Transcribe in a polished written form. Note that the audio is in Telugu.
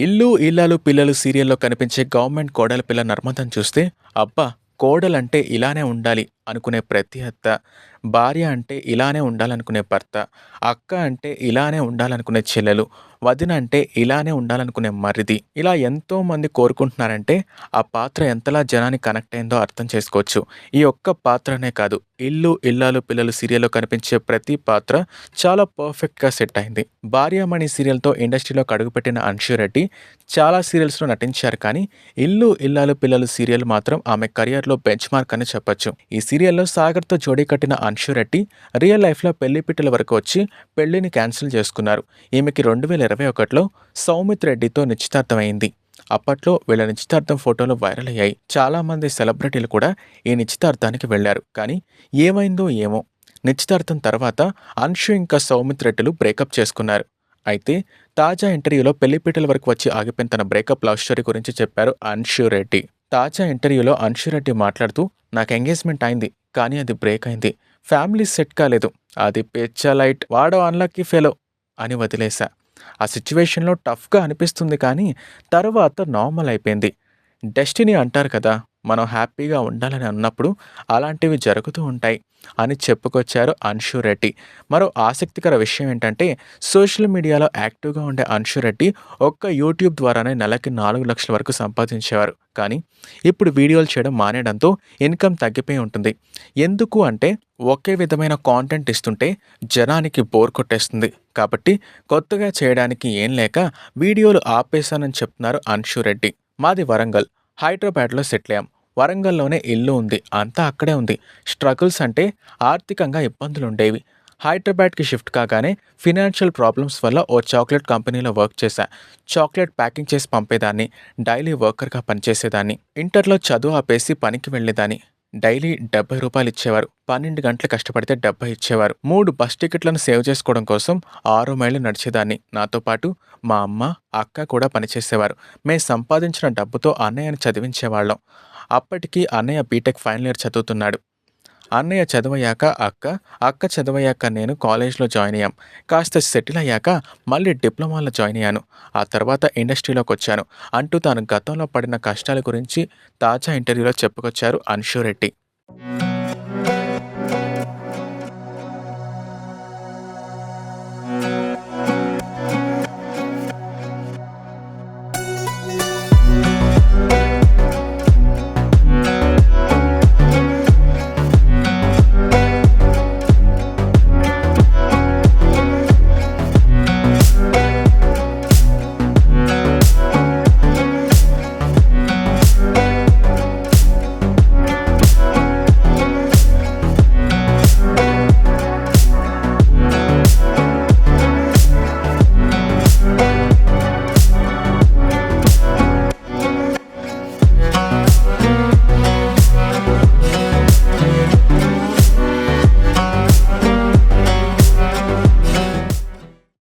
ఇల్లు ఇల్లాలు పిల్లలు సీరియల్లో కనిపించే గవర్నమెంట్ కోడల పిల్ల నర్మదని చూస్తే అబ్బా కోడలంటే ఇలానే ఉండాలి అనుకునే ప్రతి అత్త, భార్య అంటే ఇలానే ఉండాలనుకునే భర్త, అక్క అంటే ఇలానే ఉండాలనుకునే చెల్లెలు, వదిన అంటే ఇలానే ఉండాలనుకునే మరిది, ఇలా ఎంతో మంది కోరుకుంటున్నారంటే ఆ పాత్ర ఎంతలా జనానికి కనెక్ట్ అయిందో అర్థం చేసుకోవచ్చు. ఈ ఒక్క పాత్రనే కాదు, ఇల్లు ఇల్లాలు పిల్లలు సీరియల్లో కనిపించే ప్రతి పాత్ర చాలా పర్ఫెక్ట్గా సెట్ అయింది. భార్యామణి సీరియల్తో ఇండస్ట్రీలోకి అడుగుపెట్టిన అన్షు రెడ్డి చాలా సీరియల్స్లో నటించారు, కానీ ఇల్లు ఇల్లాలు పిల్లలు సీరియల్ మాత్రం ఆమె కెరియర్లో బెంచ్ మార్క్ అని చెప్పొచ్చు. ఈ సీరియల్లో సాగర్తో జోడీ కట్టిన అన్షు రెడ్డి రియల్ లైఫ్లో పెళ్లిపిట్టల వరకు వచ్చి పెళ్లిని క్యాన్సిల్ చేసుకున్నారు. ఈమెకి 2021లో సౌమిత్ రెడ్డితో నిశ్చితార్థమైంది. అప్పట్లో వీళ్ళ నిశ్చితార్థం ఫోటోలు వైరల్ అయ్యాయి. చాలా మంది సెలబ్రిటీలు కూడా ఈ నిశ్చితార్థానికి వెళ్లారు. కానీ ఏమైందో ఏమో, నిశ్చితార్థం తర్వాత అన్షు ఇంకా సౌమిత్ రెడ్డిలు బ్రేకప్ చేసుకున్నారు. అయితే తాజా ఇంటర్వ్యూలో పెళ్లిపీటల వరకు వచ్చి ఆగిపోయిన తన బ్రేకప్ లవ్ స్టోరీ గురించి చెప్పారు అన్షు రెడ్డి. తాజా ఇంటర్వ్యూలో అన్షు రెడ్డి మాట్లాడుతూ, నాకు ఎంగేజ్మెంట్ అయింది, కానీ అది బ్రేక్ అయింది. ఫ్యామిలీ సెట్ కాలేదు, అది పెచ్చలైట్, వాడో అన్లక్కీ ఫెలో అని వదిలేశా. ఆ సిచ్యువేషన్లో టఫ్గా అనిపిస్తుంది, కానీ తర్వాత నార్మల్ అయిపోయింది. డెస్టినీ అంటారు కదా, మనం హ్యాపీగా ఉండాలని అన్నప్పుడు అలాంటివి జరుగుతూ ఉంటాయి అని చెప్పుకొచ్చారు అన్షు రెడ్డి. మరో ఆసక్తికర విషయం ఏంటంటే, సోషల్ మీడియాలో యాక్టివ్గా ఉండే అన్షు రెడ్డి ఒక్క యూట్యూబ్ ద్వారానే నెలకి 4 లక్షల వరకు సంపాదించేవారు. కానీ ఇప్పుడు వీడియోలు చేయడం మానేయడంతో ఇన్కమ్ తగ్గిపోయి ఉంటుంది. ఎందుకు అంటే, ఒకే విధమైన కాంటెంట్ ఇస్తుంటే జనానికి బోర్ కొట్టేస్తుంది. కాబట్టి కొత్తగా చేయడానికి ఏం లేక వీడియోలు ఆపేశానని చెప్తున్నారు అన్షు రెడ్డి. మాది వరంగల్, హైదరాబాద్లో సెటిల్ అయ్యాం. వరంగల్లోనే ఇల్లు ఉంది, అంతా అక్కడే ఉంది. స్ట్రగుల్స్ అంటే ఆర్థికంగా ఇబ్బందులుండేవి. హైదరాబాద్కి షిఫ్ట్ కాగానే ఫినాన్షియల్ ప్రాబ్లమ్స్ వల్ల ఓ చాక్లెట్ కంపెనీలో వర్క్ చేశా. చాక్లెట్ ప్యాకింగ్ చేసి పంపేదాన్ని, డైలీ వర్కర్గా పనిచేసేదాన్ని. ఇంటర్లో చదువు ఆపేసి పనికి వెళ్ళేదాన్ని. డైలీ 70 రూపాయలు ఇచ్చేవారు. 12 గంటలు కష్టపడితే 70 ఇచ్చేవారు. 3 బస్ టికెట్లను సేవ్ చేసుకోవడం కోసం 6 మైళ్ళు నడిచేదాన్ని. నాతో పాటు మా అమ్మ, అక్క కూడా పనిచేసేవారు. మేం సంపాదించిన డబ్బుతో అన్నయ్యని చదివించేవాళ్ళం. అప్పటికి అన్నయ్య బీటెక్ ఫైనల్ ఇయర్ చదువుతున్నాడు. అన్నయ్య చదువయ్యాక అక్క, అక్క చదువయ్యాక నేను కాలేజ్లో జాయిన్ అయ్యాం. కాస్త సెటిల్ అయ్యాక మళ్ళీ డిప్లొమాలో జాయిన్ అయ్యాను. ఆ తర్వాత ఇండస్ట్రీలోకి వచ్చాను అంటూ తాను గతంలో పడిన కష్టాల గురించి తాజా ఇంటర్వ్యూలో చెప్పుకొచ్చారు అన్షు రెడ్డి.